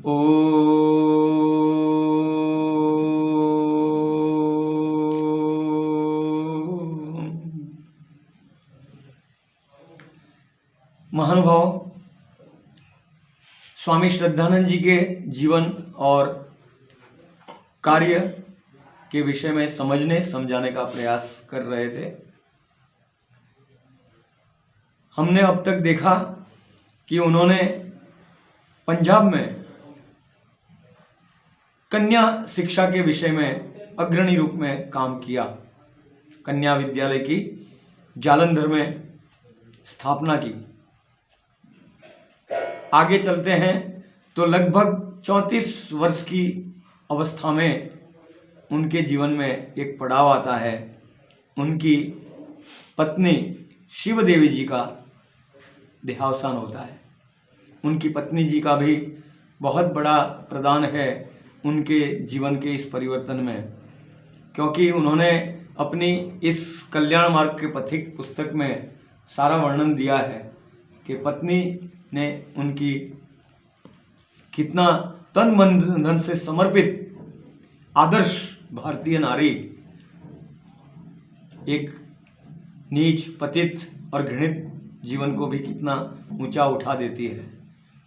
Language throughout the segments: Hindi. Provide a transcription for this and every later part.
ओ महानुभाव, स्वामी श्रद्धानंद जी के जीवन और कार्य के विषय में समझने समझाने का प्रयास कर रहे थे। हमने अब तक देखा कि उन्होंने पंजाब में कन्या शिक्षा के विषय में अग्रणी रूप में काम किया। कन्या विद्यालय की जालंधर में स्थापना की। आगे चलते हैं तो लगभग 34 वर्ष की अवस्था में उनके जीवन में एक पड़ाव आता है। उनकी पत्नी शिव देवी जी का देहावसान होता है। उनकी पत्नी जी का भी बहुत बड़ा प्रदान है उनके जीवन के इस परिवर्तन में, क्योंकि उन्होंने अपनी इस कल्याण मार्ग के पथिक पुस्तक में सारा वर्णन दिया है कि पत्नी ने उनकी कितना तन मन धन से समर्पित आदर्श भारतीय नारी एक नीच पतित और घृणित जीवन को भी कितना ऊंचा उठा देती है।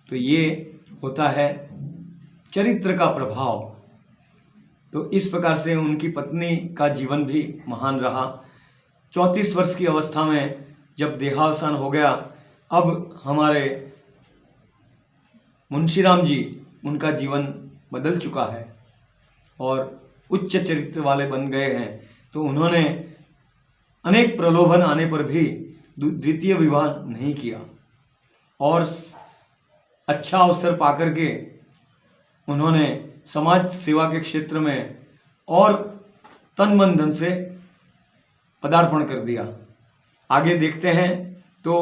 तो ये होता है चरित्र का प्रभाव। तो इस प्रकार से उनकी पत्नी का जीवन भी महान रहा। 34 वर्ष की अवस्था में जब देहावसान हो गया, अब हमारे मुंशीराम जी, उनका जीवन बदल चुका है और उच्च चरित्र वाले बन गए हैं। तो उन्होंने अनेक प्रलोभन आने पर भी द्वितीय विवाह नहीं किया और अच्छा अवसर पाकर के उन्होंने समाज सेवा के क्षेत्र में और तन मन धन से पदार्पण कर दिया। आगे देखते हैं तो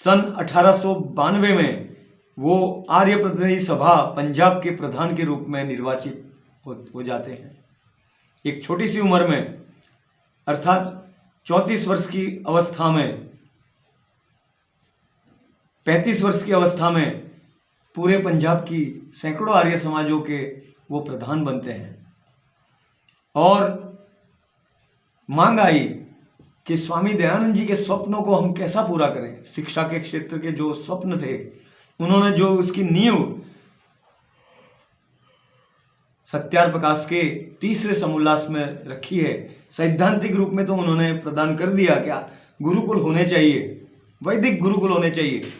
सन 1892 में वो आर्य प्रतिनिधि सभा पंजाब के प्रधान के रूप में निर्वाचित हो जाते हैं। एक छोटी सी उम्र में, अर्थात 34 वर्ष की अवस्था में, 35 वर्ष की अवस्था में पूरे पंजाब की सैकड़ों आर्य समाजों के वो प्रधान बनते हैं। और मांग आई कि स्वामी दयानंद जी के स्वप्नों को हम कैसा पूरा करें। शिक्षा के क्षेत्र के जो स्वप्न थे, उन्होंने जो उसकी नींव सत्यार प्रकाश के तीसरे समोल्लास में रखी है, सैद्धांतिक रूप में तो उन्होंने प्रदान कर दिया। क्या गुरुकुल होने चाहिए, वैदिक गुरुकुल होने चाहिए,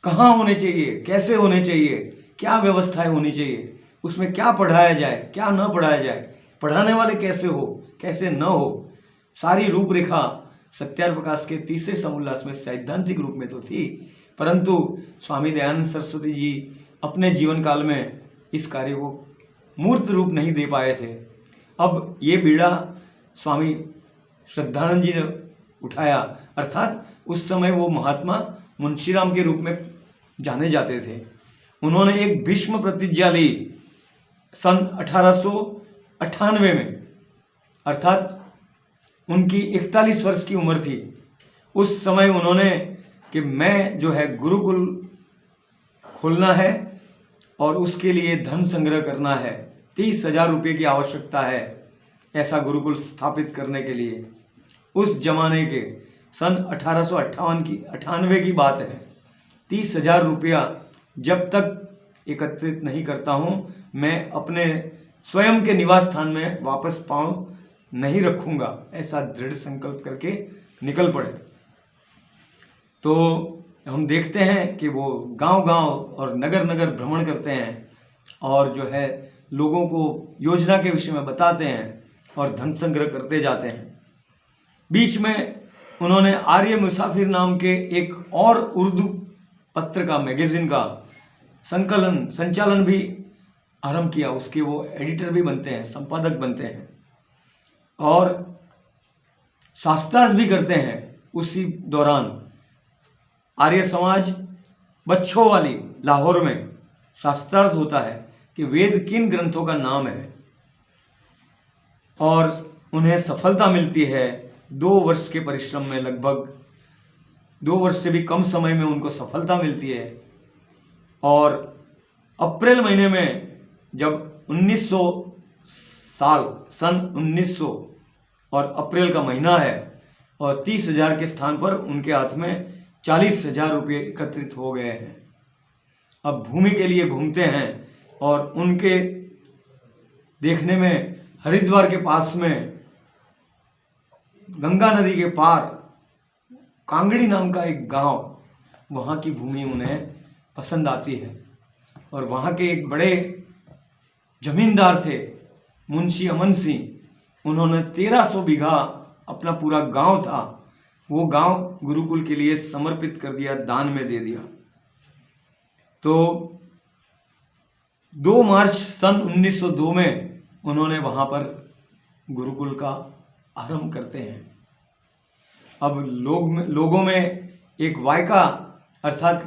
कहाँ होने चाहिए, कैसे होने चाहिए, क्या व्यवस्थाएं होनी चाहिए, उसमें क्या पढ़ाया जाए, क्या न पढ़ाया जाए, पढ़ाने वाले कैसे हो, कैसे न हो, सारी रूपरेखा सत्यार प्रकाश के तीसरे समोल्लास में सैद्धांतिक रूप में तो थी, परंतु स्वामी दयानंद सरस्वती जी अपने जीवन काल में इस कार्य को मूर्त रूप नहीं दे पाए थे। अब ये बीड़ा स्वामी श्रद्धानंद जी ने उठाया, अर्थात उस समय वो महात्मा मुंशीराम के रूप में जाने जाते थे। उन्होंने एक भीष्म प्रतिज्ञा ली सन 1898 में, अर्थात उनकी 41 वर्ष की उम्र थी। उस समय उन्होंने कि मैं जो है गुरुकुल खोलना है और उसके लिए धन संग्रह करना है, 30,000 रुपये की आवश्यकता है ऐसा गुरुकुल स्थापित करने के लिए। उस जमाने के सन 1898 की बात है। 30,000 रुपया जब तक एकत्रित नहीं करता हूँ, मैं अपने स्वयं के निवास स्थान में वापस पाँव नहीं रखूँगा, ऐसा दृढ़ संकल्प करके निकल पड़े। तो हम देखते हैं कि वो गांव-गांव और नगर-नगर भ्रमण करते हैं और जो है लोगों को योजना के विषय में बताते हैं और धन संग्रह करते जाते हैं। बीच में उन्होंने आर्य मुसाफिर नाम के एक और उर्दू पत्र का, मैगजीन का संचालन भी आरंभ किया। उसके वो एडिटर भी बनते हैं, संपादक बनते हैं और शास्त्रार्थ भी करते हैं। उसी दौरान आर्य समाज बच्छोवाली लाहौर में शास्त्रार्थ होता है कि वेद किन ग्रंथों का नाम है और उन्हें सफलता मिलती है। 2 वर्ष के परिश्रम में, लगभग 2 वर्ष से भी कम समय में उनको सफलता मिलती है और अप्रैल महीने में जब 1900 और अप्रैल का महीना है और 30,000 के स्थान पर उनके हाथ में 40,000 रुपये एकत्रित हो गए हैं। अब भूमि के लिए घूमते हैं और उनके देखने में हरिद्वार के पास में गंगा नदी के पार कांगड़ी नाम का एक गांव, वहाँ की भूमि उन्हें पसंद आती है और वहाँ के एक बड़े जमींदार थे मुंशी अमन सिंह। उन्होंने 1300 बीघा अपना पूरा गांव था, वो गांव गुरुकुल के लिए समर्पित कर दिया, दान में दे दिया। तो 2 मार्च सन 1902 में उन्होंने वहाँ पर गुरुकुल का आरंभ करते हैं। अब लोगों में एक वायका अर्थात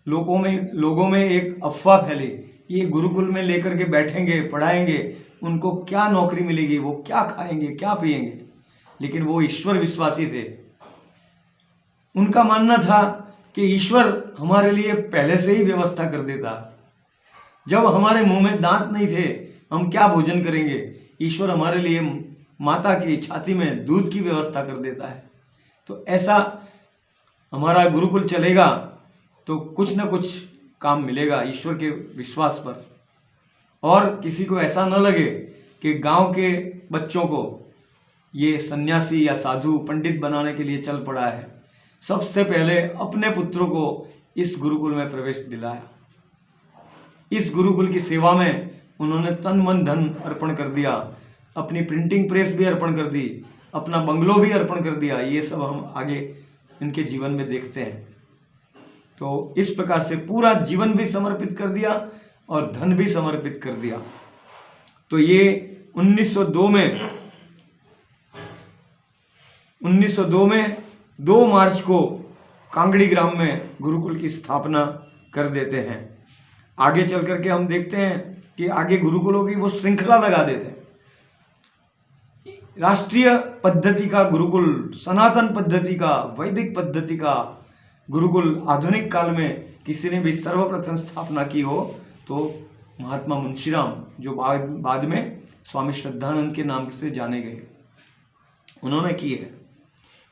लोगों में एक अफवाह फैली, ये गुरुकुल में लेकर के बैठेंगे, पढ़ाएंगे, उनको क्या नौकरी मिलेगी, वो क्या खाएंगे, क्या पिएंगे। लेकिन वो ईश्वर विश्वासी थे। उनका मानना था कि ईश्वर हमारे लिए पहले से ही व्यवस्था कर देता। जब हमारे मुंह में दांत नहीं थे, हम क्या भोजन करेंगे, ईश्वर हमारे लिए माता की छाती में दूध की व्यवस्था कर देता है। तो ऐसा हमारा गुरुकुल चलेगा तो कुछ न कुछ काम मिलेगा ईश्वर के विश्वास पर। और किसी को ऐसा न लगे कि गांव के बच्चों को ये सन्यासी या साधु पंडित बनाने के लिए चल पड़ा है। सबसे पहले अपने पुत्रों को इस गुरुकुल में प्रवेश दिलाया। इस गुरुकुल की सेवा में उन्होंने तन मन धन अर्पण कर दिया, अपनी प्रिंटिंग प्रेस भी अर्पण कर दी, अपना बंगलो भी अर्पण कर दिया। ये सब हम आगे इनके जीवन में देखते हैं। तो इस प्रकार से पूरा जीवन भी समर्पित कर दिया और धन भी समर्पित कर दिया। तो ये 1902 में 2 मार्च को कांगड़ी ग्राम में गुरुकुल की स्थापना कर देते हैं। आगे चल करके हम देखते हैं कि आगे गुरुकुलों की वो श्रृंखला लगा देते हैं। राष्ट्रीय पद्धति का गुरुकुल, सनातन पद्धति का, वैदिक पद्धति का गुरुकुल आधुनिक काल में किसी ने भी सर्वप्रथम स्थापना की हो तो महात्मा मुंशीराम, जो बाद में स्वामी श्रद्धानंद के नाम से जाने गए, उन्होंने की है।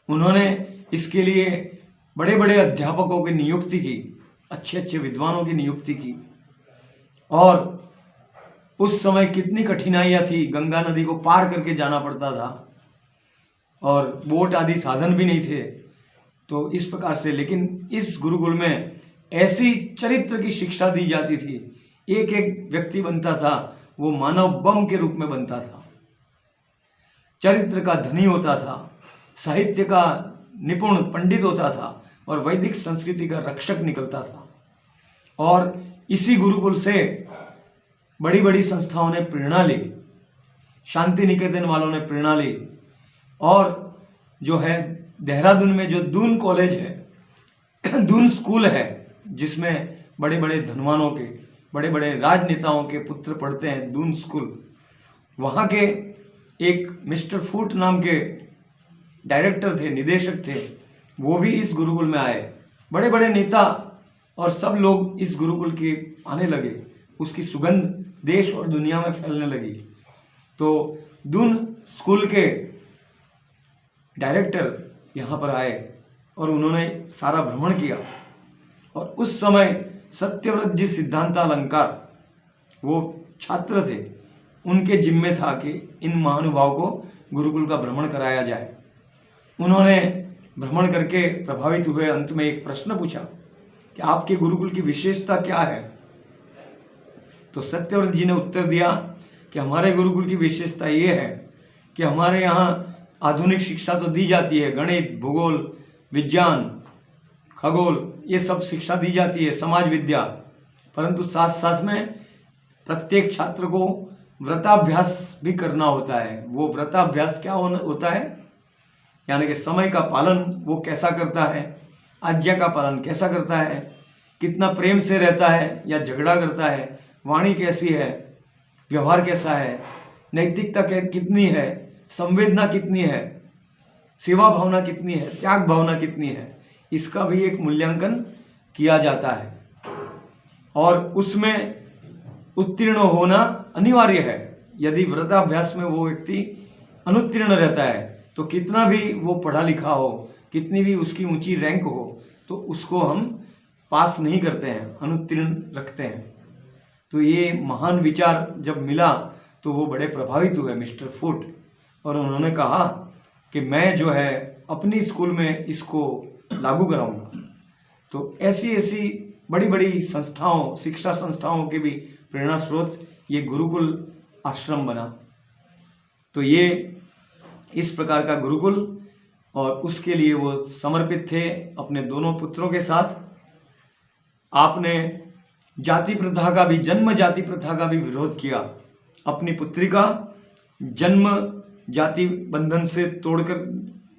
उन्होंने इसके लिए बड़े बड़े अध्यापकों की नियुक्ति की, अच्छे अच्छे विद्वानों की नियुक्ति की। और उस समय कितनी कठिनाइयाँ थी, गंगा नदी को पार करके जाना पड़ता था और बोट आदि साधन भी नहीं थे। तो इस प्रकार से, लेकिन इस गुरुकुल में ऐसी चरित्र की शिक्षा दी जाती थी, एक एक व्यक्ति बनता था वो मानव बम के रूप में बनता था, चरित्र का धनी होता था, साहित्य का निपुण पंडित होता था और वैदिक संस्कृति का रक्षक निकलता था। और इसी गुरुकुल से बड़ी बड़ी संस्थाओं ने प्रेरणा ली, शांति निकेतन वालों ने प्रेरणा ली। और जो है देहरादून में जो दून कॉलेज है, दून स्कूल है, जिसमें बड़े बड़े धनवानों के, बड़े बड़े राजनेताओं के पुत्र पढ़ते हैं, दून स्कूल, वहाँ के एक मिस्टर फूट नाम के डायरेक्टर थे, निदेशक थे, वो भी इस गुरुकुल में आए। बड़े बड़े नेता और सब लोग इस गुरुकुल के आने लगे, उसकी सुगंध देश और दुनिया में फैलने लगी। तो दून स्कूल के डायरेक्टर यहाँ पर आए और उन्होंने सारा भ्रमण किया। और उस समय सत्यव्रत जी सिद्धांतालंकार वो छात्र थे, उनके जिम्मे था कि इन महानुभावों को गुरुकुल का भ्रमण कराया जाए। उन्होंने भ्रमण करके प्रभावित हुए, अंत में एक प्रश्न पूछा कि आपके गुरुकुल की विशेषता क्या है। तो सत्यव्रत जी ने उत्तर दिया कि हमारे गुरुकुल की विशेषता ये है कि हमारे यहाँ आधुनिक शिक्षा तो दी जाती है, गणित, भूगोल, विज्ञान, खगोल, ये सब शिक्षा दी जाती है, समाज विद्या, परंतु साथ साथ में प्रत्येक छात्र को व्रताभ्यास भी करना होता है। वो व्रताभ्यास क्या होता है, यानी कि समय का पालन वो कैसा करता है, आज्ञा का पालन कैसा करता है, कितना प्रेम से रहता है या झगड़ा करता है, वाणी कैसी है, व्यवहार कैसा है, नैतिकता कितनी है, संवेदना कितनी है, सेवा भावना कितनी है, त्याग भावना कितनी है, इसका भी एक मूल्यांकन किया जाता है। और उसमें उत्तीर्ण होना अनिवार्य है। यदि व्रताभ्यास में वो व्यक्ति अनुत्तीर्ण रहता है तो कितना भी वो पढ़ा लिखा हो, कितनी भी उसकी ऊंची रैंक हो, तो उसको हम पास नहीं करते हैं, अनुत्तीर्ण रखते हैं। तो ये महान विचार जब मिला तो वो बड़े प्रभावित हुए मिस्टर फुट, और उन्होंने कहा कि मैं जो है अपनी स्कूल में इसको लागू कराऊंगा। तो ऐसी ऐसी बड़ी बड़ी संस्थाओं, शिक्षा संस्थाओं के भी प्रेरणा स्रोत ये गुरुकुल आश्रम बना। तो ये इस प्रकार का गुरुकुल, और उसके लिए वो समर्पित थे अपने दोनों पुत्रों के साथ। आपने जाति प्रथा का भी, जन्म जाति प्रथा का भी विरोध किया। अपनी पुत्री का जन्म जाति बंधन से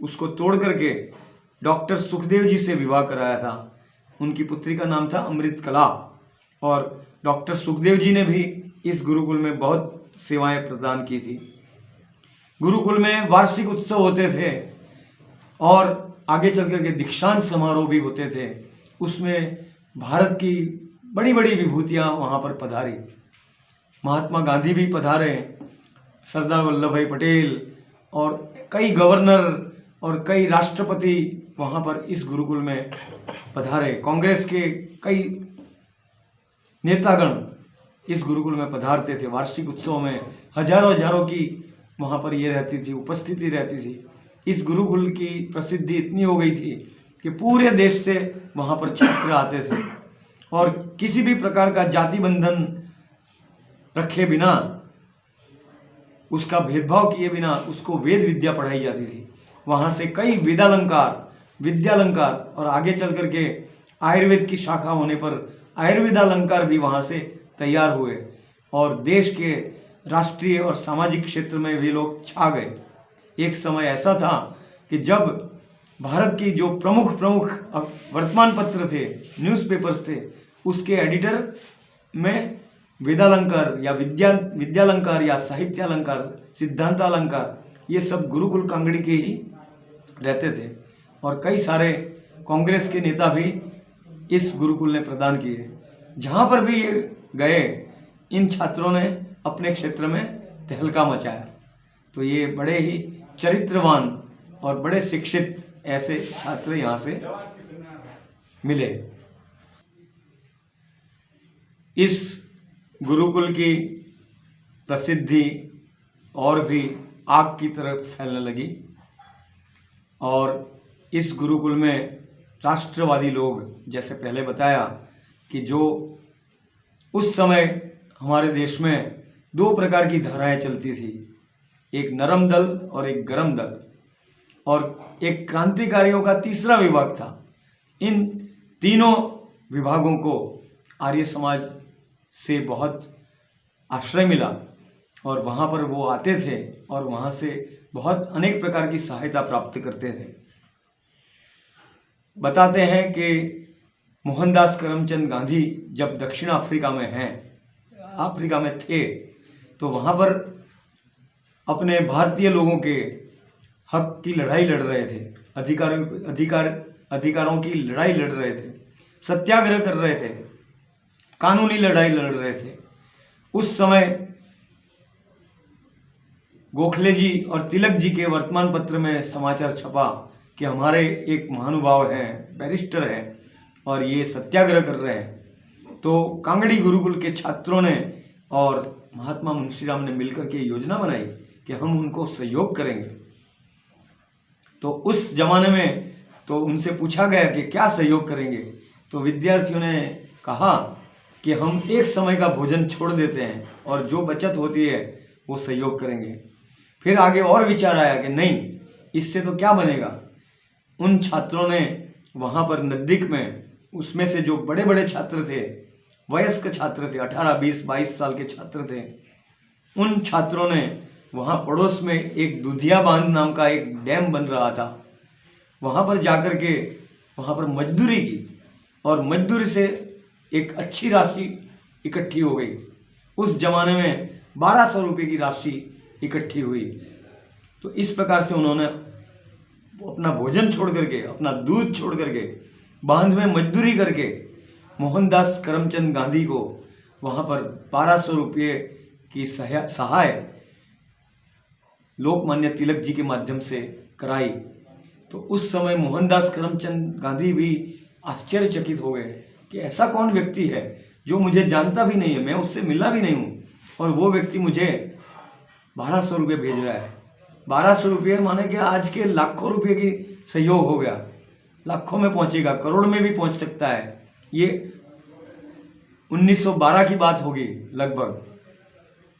उसको तोड़ करके डॉक्टर सुखदेव जी से विवाह कराया था। उनकी पुत्री का नाम था अमृत कला, और डॉक्टर सुखदेव जी ने भी इस गुरुकुल में बहुत सेवाएं प्रदान की थी। गुरुकुल में वार्षिक उत्सव होते थे और आगे चल करके दीक्षांत समारोह भी होते थे। उसमें भारत की बड़ी बड़ी विभूतियां वहां पर पधारी। महात्मा गांधी भी पधारे, सरदार वल्लभ भाई पटेल और कई गवर्नर और कई राष्ट्रपति वहां पर इस गुरुकुल में पधारे। कांग्रेस के कई नेतागण इस गुरुकुल में पधारते थे। वार्षिक उत्सव में हजारों हजारों की वहां पर ये रहती थी, उपस्थिति रहती थी। इस गुरुकुल की प्रसिद्धि इतनी हो गई थी कि पूरे देश से वहां पर छात्र आते थे, और किसी भी प्रकार का जाति बंधन रखे बिना, उसका भेदभाव किए बिना उसको वेद विद्या पढ़ाई जाती थी। वहां से कई वेदालंकार, विद्यालंकार, और आगे चल करके आयुर्वेद की शाखा होने पर आयुर्वेदालंकार भी वहां से तैयार हुए, और देश के राष्ट्रीय और सामाजिक क्षेत्र में वे लोग छा गए। एक समय ऐसा था कि जब भारत की जो प्रमुख प्रमुख वर्तमान पत्र थे, न्यूज़पेपर्स थे, उसके एडिटर में वेदालंकार या विद्यालंकार या साहित्यालंकार, सिद्धांतालंकार, ये सब गुरुकुल कांगड़ी के ही रहते थे। और कई सारे कांग्रेस के नेता भी इस गुरुकुल ने प्रदान किए। जहाँ पर भी ये गए, इन छात्रों ने अपने क्षेत्र में तहलका मचाया। तो ये बड़े ही चरित्रवान और बड़े शिक्षित ऐसे छात्र यहाँ से मिले। इस गुरुकुल की प्रसिद्धि और भी आग की तरह फैलने लगी, और इस गुरुकुल में राष्ट्रवादी लोग, जैसे पहले बताया कि जो उस समय हमारे देश में दो प्रकार की धाराएं चलती थी, एक नरम दल और एक गरम दल, और एक क्रांतिकारियों का तीसरा विभाग था। इन तीनों विभागों को आर्य समाज से बहुत आश्रय मिला, और वहाँ पर वो आते थे और वहाँ से बहुत अनेक प्रकार की सहायता प्राप्त करते थे। बताते हैं कि मोहनदास करमचंद गांधी जब दक्षिण अफ्रीका में थे, तो वहाँ पर अपने भारतीय लोगों के हक की लड़ाई लड़ रहे थे, अधिकारों की लड़ाई लड़ रहे थे, सत्याग्रह कर रहे थे, कानूनी लड़ाई लड़ रहे थे। उस समय गोखले जी और तिलक जी के वर्तमान पत्र में समाचार छपा कि हमारे एक महानुभाव हैं, बैरिस्टर हैं, और ये सत्याग्रह कर रहे हैं। तो कांगड़ी गुरुकुल के छात्रों ने और महात्मा मुंशीराम ने मिलकर के योजना बनाई कि हम उनको सहयोग करेंगे। तो उस जमाने में तो उनसे पूछा गया कि क्या सहयोग करेंगे, तो विद्यार्थियों ने कहा कि हम एक समय का भोजन छोड़ देते हैं और जो बचत होती है वो सहयोग करेंगे। फिर आगे और विचार आया कि नहीं, इससे तो क्या बनेगा। उन छात्रों ने वहाँ पर नज़दीक में, उसमें से जो बड़े बड़े छात्र थे, वयस्क छात्र थे, 18, 20, 22 साल के छात्र थे, उन छात्रों ने वहाँ पड़ोस में एक दुधिया बांध नाम का एक डैम बन रहा था, वहाँ पर जाकर के वहाँ पर मजदूरी की, और मजदूरी से एक अच्छी राशि इकट्ठी हो गई। उस जमाने में 1200 रुपये की राशि इकट्ठी हुई। तो इस प्रकार से उन्होंने अपना भोजन छोड़ करके, अपना दूध छोड़ करके, बांध में मजदूरी करके मोहनदास करमचंद गांधी को वहाँ पर 1200 रुपये की सहाय लोकमान्य तिलक जी के माध्यम से कराई। तो उस समय मोहनदास करमचंद गांधी भी आश्चर्यचकित हो गए कि ऐसा कौन व्यक्ति है जो मुझे जानता भी नहीं है, मैं उससे मिला भी नहीं हूँ, और वो व्यक्ति मुझे 1200 रुपये भेज रहा है। 1200 रुपये माने कि आज के लाखों रुपये की सहयोग हो गया, लाखों में पहुँचेगा, करोड़ में भी पहुँच सकता है। ये 1912 की बात होगी लगभग।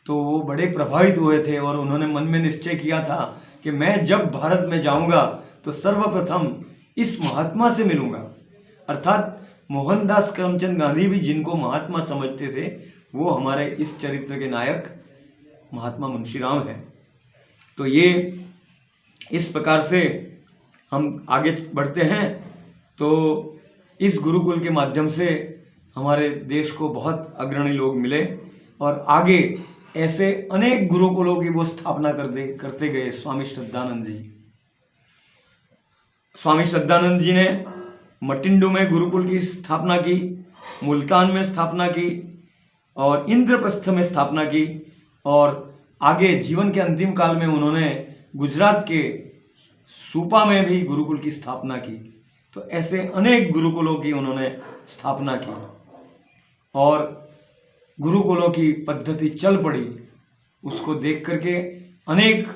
तो वो बड़े प्रभावित हुए थे और उन्होंने मन में निश्चय किया था कि मैं जब भारत में जाऊंगा तो सर्वप्रथम इस महात्मा से मिलूंगा। अर्थात मोहनदास करमचंद गांधी भी जिनको महात्मा समझते थे, वो हमारे इस चरित्र के नायक महात्मा मुंशीराम हैं। तो ये इस प्रकार से हम आगे बढ़ते हैं। तो इस गुरुकुल के माध्यम से हमारे देश को बहुत अग्रणी लोग मिले और आगे ऐसे अनेक गुरुकुलों की वो स्थापना करते गए। स्वामी श्रद्धानंद जी ने मटिंडू में गुरुकुल की स्थापना की, मुल्तान में स्थापना की और इंद्रप्रस्थ में स्थापना की, और आगे जीवन के अंतिम काल में उन्होंने गुजरात के सूपा में भी गुरुकुल की स्थापना की। तो ऐसे अनेक गुरुकुलों की उन्होंने स्थापना की और गुरुकुलों की पद्धति चल पड़ी। उसको देख करके अनेक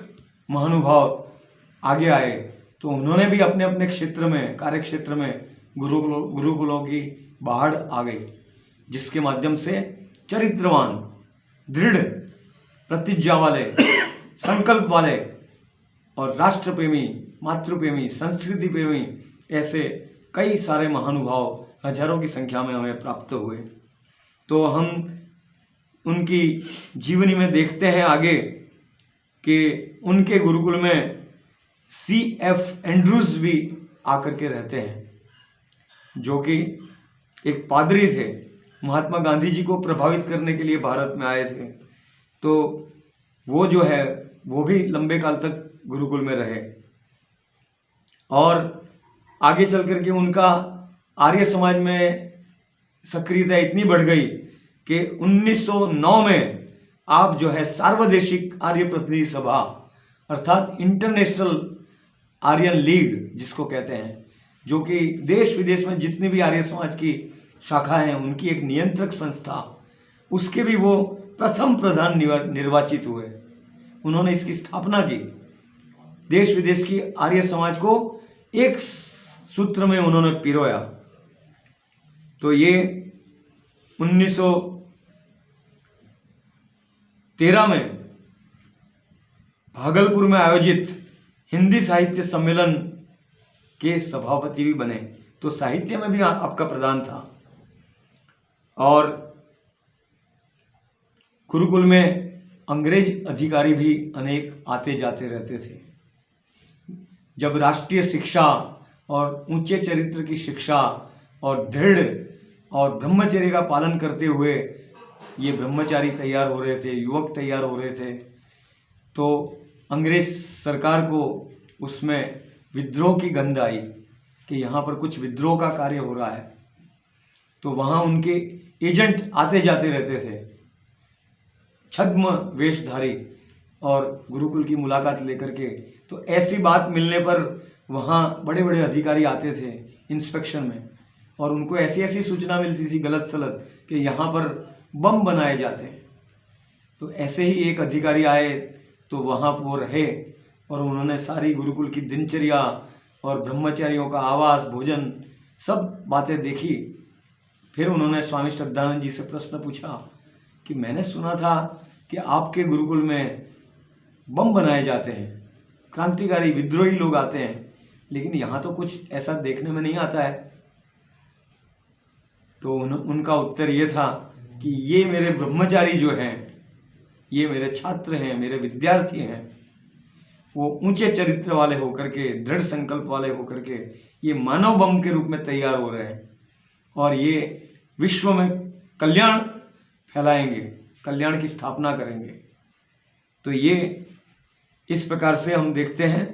महानुभाव आगे आए। तो उन्होंने भी अपने अपने क्षेत्र में, कार्य क्षेत्र में गुरुकुलों की बाढ़ आ गई, जिसके माध्यम से चरित्रवान, दृढ़ प्रतिज्ञा वाले, संकल्प वाले और राष्ट्रप्रेमी, मातृप्रेमी, संस्कृति प्रेमी ऐसे कई सारे महानुभाव हजारों की संख्या में हमें प्राप्त हुए। तो हम उनकी जीवनी में देखते हैं आगे कि उनके गुरुकुल में C.F. एंड्रूज भी आकर के रहते हैं, जो कि एक पादरी थे, महात्मा गांधी जी को प्रभावित करने के लिए भारत में आए थे। तो वो जो है वो भी लंबे काल तक गुरुकुल में रहे और आगे चल करके उनका आर्य समाज में सक्रियता इतनी बढ़ गई कि 1909 में आप जो है सार्वदेशिक आर्य प्रतिनिधि सभा अर्थात इंटरनेशनल आर्यन लीग जिसको कहते हैं, जो कि देश विदेश में जितनी भी आर्य समाज की शाखा हैं उनकी एक नियंत्रक संस्था, उसके भी वो प्रथम प्रधान निर्वाचित हुए। उन्होंने इसकी स्थापना की। देश विदेश की आर्य समाज को एक सूत्र में उन्होंने पिरोया। तो ये 1913 में भागलपुर में आयोजित हिंदी साहित्य सम्मेलन के सभापति भी बने। तो साहित्य में भी आपका प्रदान था और गुरुकुल में अंग्रेज अधिकारी भी अनेक आते जाते रहते थे। जब राष्ट्रीय शिक्षा और ऊंचे चरित्र की शिक्षा और दृढ़ और ब्रह्मचर्य का पालन करते हुए ये ब्रह्मचारी तैयार हो रहे थे, युवक तैयार हो रहे थे, तो अंग्रेज सरकार को उसमें विद्रोह की गंध आई कि यहाँ पर कुछ विद्रोह का कार्य हो रहा है। तो वहाँ उनके एजेंट आते जाते रहते थे, छद्म वेशधारी, और गुरुकुल की मुलाकात लेकर के। तो ऐसी बात मिलने पर वहाँ बड़े बड़े अधिकारी आते थे इंस्पेक्शन में, और उनको ऐसी ऐसी सूचना मिलती थी गलत सलत कि यहाँ पर बम बनाए जाते हैं। तो ऐसे ही एक अधिकारी आए तो वहाँ वो रहे और उन्होंने सारी गुरुकुल की दिनचर्या और ब्रह्मचारियों का आवास, भोजन, सब बातें देखी। फिर उन्होंने स्वामी श्रद्धानंद जी से प्रश्न पूछा कि मैंने सुना था कि आपके गुरुकुल में बम बनाए जाते हैं, क्रांतिकारी विद्रोही लोग आते हैं, लेकिन यहाँ तो कुछ ऐसा देखने में नहीं आता है। तो उनका उत्तर ये था कि ये मेरे ब्रह्मचारी जो हैं, ये मेरे छात्र हैं, मेरे विद्यार्थी हैं, वो ऊंचे चरित्र वाले होकर के, दृढ़ संकल्प वाले होकर के ये मानव बम के रूप में तैयार हो रहे हैं और ये विश्व में कल्याण फैलाएंगे, कल्याण की स्थापना करेंगे। तो ये इस प्रकार से हम देखते हैं।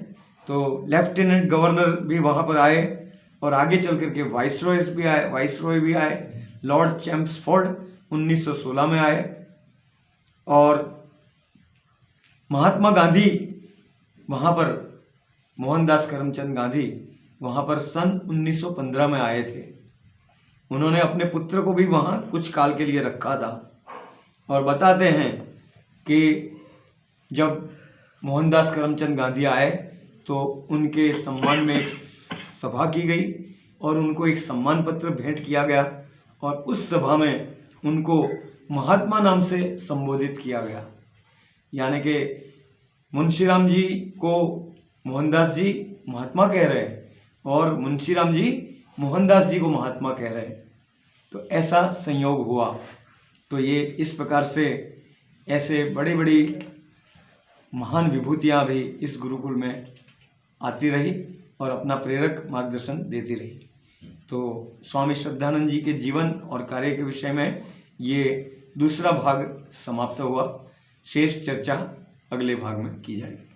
तो लेफ्टिनेंट गवर्नर भी वहाँ पर आए और आगे चल करके वाइसरॉय भी आए, लॉर्ड चैम्प्सफोर्ड 1916 में आए और महात्मा गांधी वहाँ पर, मोहनदास करमचंद गांधी वहाँ पर सन 1915 में आए थे। उन्होंने अपने पुत्र को भी वहाँ कुछ काल के लिए रखा था और बताते हैं कि जब मोहनदास करमचंद गांधी आए तो उनके सम्मान में एक सभा की गई और उनको एक सम्मान पत्र भेंट किया गया और उस सभा में उनको महात्मा नाम से संबोधित किया गया। यानी कि मुंशीराम जी को मोहनदास जी महात्मा कह रहे हैं और मुंशीराम जी मोहनदास जी को महात्मा कह रहे हैं। तो ऐसा संयोग हुआ। तो ये इस प्रकार से ऐसे बड़ी बड़ी महान विभूतियाँ भी इस गुरुकुल में आती रही और अपना प्रेरक मार्गदर्शन देती रही। तो स्वामी श्रद्धानंद जी के जीवन और कार्य के विषय में ये दूसरा भाग समाप्त हुआ। शेष चर्चा अगले भाग में की जाएगी।